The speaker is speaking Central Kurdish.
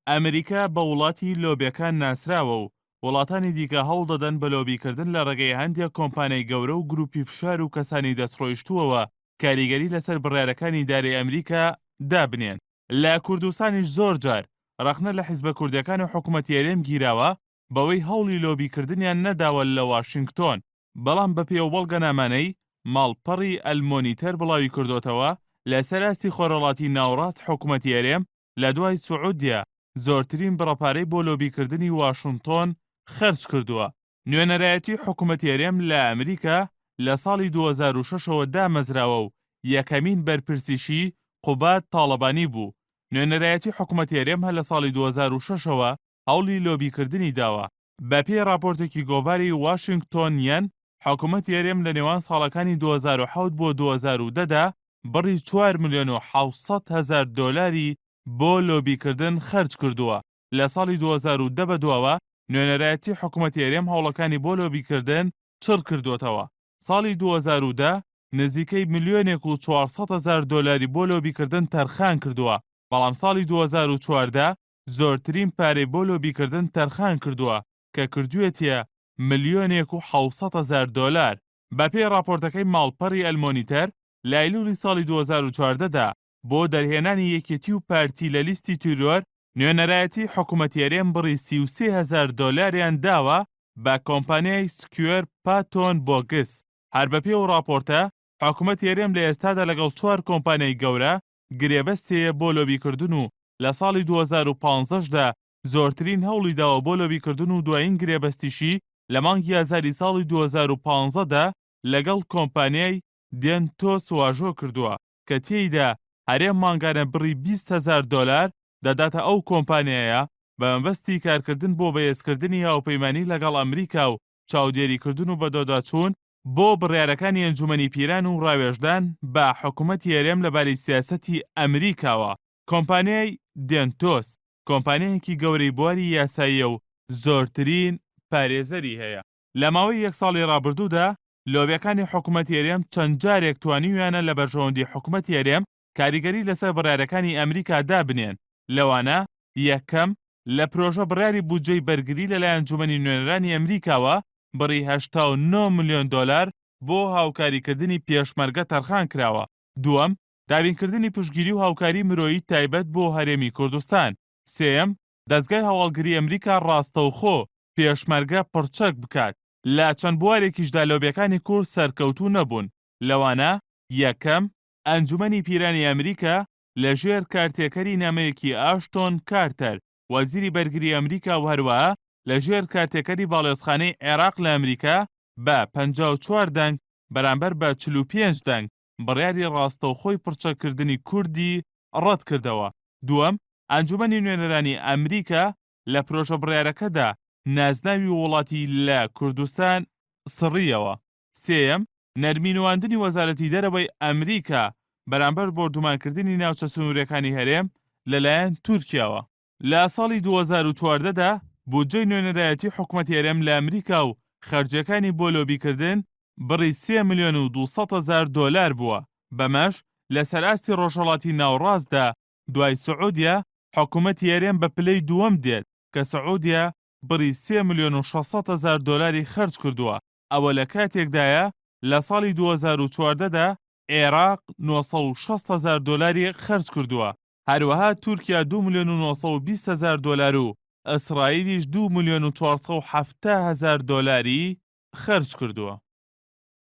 ئەمریکا بە وڵاتی لۆبیەکان ناسراوە و وڵاتانی دیکە هەوڵ دەدەن بە لۆبیکردن لە ڕێگەی هەندێک کۆمپانیای گەورە و گروپی فشار و کەسانی دەستڕۆیشتووەوە کاریگەری لەسەر بڕیارەکانی دارایی ئەمریکا دابنێن. لە کوردستانیش زۆر جار ڕەخنە لە حیزبە کوردەکان و حکوومەتی هەرێم گیراوە بەوەی هەوڵی لۆبیکردنیان نەداوە لە واشنگتۆن، بەڵام بە پێوبەڵگە نامانەی ماڵپەڕی ئەلمۆنیتەر بڵاوی کردوتەوە لەسەر ئاستی خۆرەڵاتی ناوڕاست حکوومەتی هەرێم لە دوای سوعودیا زۆرترین بڕەپارەی بۆ لۆبیکردنی واشنگتۆن خەرج کردووە. نوێنەرایەتی حکوومەتی هەرێم لە ئەمریکا لە ساڵی 2006ەوە دامەزراوە و یەکەمین بەرپرسیشی قوبات تاڵەبانی بوو. نوێنەرایەتی حکوومەتی هەرێم هە لە ساڵی 2006ەوە هەوڵی لۆبیکردنی داوە. بە پێی راپۆرتێکی گۆڤاری واشنگتۆنیان، حکوومەتی هەرێم لە نێوان ساڵەکانی 2007 بۆ 2010دا بڕی 4 ملیۆن و 700 هەزار دۆلاری بۆ لۆبیکردن خەرج کردووە. لە ساڵی 2010 بەدواوە نوێنەرایەتی حکوومەتی هەرێم هەوڵەکانی بۆ لۆبیکردن چڕ کردوتەوە. ساڵی 2010 نزیکەی ملیۆنێک و 400 هەزار دۆلاری بۆ لۆبیکردن تەرخان کردووە، بەڵام ساڵی 2014 زۆرترین پارەی بۆ لۆبیکردن تەرخان کردووە کە کردوێتە ملیۆنێک و 700 هەزار دۆلار. بە پێی راپۆرتەکەی ماڵپەڕی ئەلمۆنیتەر لە ئایلولی ساڵی 2014دا بۆ دەرهێنانی یەکێتی و پارتی لە لیستی تیرۆر، نوێنەرایەتی حکوومەتی هەرێم بڕی 33 هەزار دۆلاریان داوە بە کۆمپانیای سکوێر پاتۆن بۆگس. هەر بە پێی و راپۆرتە حکوومەتی هەرێم لە ئێستادا لەگەڵ 4 کۆمپانیای گەورە گرێبەستەیە بۆ لۆبیکردن و لە ساڵی 2015دا زۆرترین هەوڵی داوە بۆ لۆبیکردن و دوایین گرێبەستیشی لە مانگی ئازاری ساڵی 2015دا لەگەڵ کۆمپانیای دێنتۆس واژۆ کردووە کە تێیدا هەرێم مانگانە بڕی 20 هەزار دۆلار دەداتە ئەو کۆمپانیایە بە مەبەستی کارکردن بۆ بەهێزکردنی هاوپەیمانی لەگەڵ ئەمریکا و چاودێریکردن و بەدۆداچوون بۆ بڕیارەکانی ئەنجومەنی پیران و ڕاوێژدان بە حکوومەتی هەرێم لەبارەی سیاسەتی ئەمریکاوە. کۆمپانیای دێنتۆس کۆمپانیایەکی گەورەی بواری یاساییە و زۆرترین پارێزەری هەیە. لە ماوەی یەک ساڵی ڕابردوودا لۆبیەکانی حکوومەتی هەرێم چەند جارێک توانیویانە لە بەرژەوەندی حکوومەتی هەرێم کاریگەری لەسەر بڕیارەکانی ئەمریکا دابنێن. لەوانە یەکەم لە پرۆژە بڕیاری بودجەی بەرگری لەلایەن ئەنجومەنی نوێنەرانی ئەمریکاوە بڕی 89 ملیۆن دۆلار بۆ هاوکاریکردنی پێشمەرگە تەرخان کراوە. دووەم، دابینکردنی پشتگیری و هاوکاری مرۆیی تایبەت بۆ هەرێمی کوردستان. سێم، دەستگای هەواڵگری ئەمریکا ڕاستەوخۆ پێشمەرگە پڕچەک بکات. لە چەند بوارێکیشدا لۆبیەکانی کورد سەرکەوتوو نەبوون. لەوانە یەکەم، ئەنجومەنی پیرانی ئەمریکا لەژێر کارتێکەری نامەیەکی ئاشتۆن کارتەر وەزیری بەرگری ئەمریکا و هەروەها لەژێر کارتێکەری باڵێۆزخانەی عێراق لە ئەمریکا بە 54 دەنگ بەرامبەر بە 45 دەنگ بڕیاری ڕاستەوخۆی پڕچەکردنی کوردی ڕەت کردەوە. دووەم، ئەنجومەنی نوێنەرانی ئەمریکا لە پرۆژە بڕیارەکەدا نازناوی وڵاتی لە کوردستان سڕیەوە. سێیەم، نەرمینواندنی وەزارەتی دەرەوەی ئەمریکا بەرامبەر بۆردومانکردنی ناوچە سنوورەکانی هەرێم لەلایەن تورکیاوە. لە ساڵی 2014دا بودجەی نوێنەرایەتی حکوومەتی هەرێم لە ئەمریکا و خەرجیەکانی بۆ لۆبیکردن بڕی 3 ملیۆن و 200 هەزار دۆلار بووە. بەمەش لەسەر ئاستی ڕۆژهەڵاتی ناوڕاستدا دوای سعودیا حکوومەتی هەرێم بە پلەی دووەم دێت کە سعودیا بڕی 3 ملیۆن و 600 هەزار دۆلاری خەرج کردووە. ئەوە لە کاتێکدایە لە ساڵی 2014دا عێراق 960 هەزار دۆلاری خەرج کردووە. هەروەها تورکیا 2 ملیۆن و 920 هەزار دۆلار و ئیسرائیلیش 2 ملیۆن و 470 هەزار دۆلاری خەرج کردووە.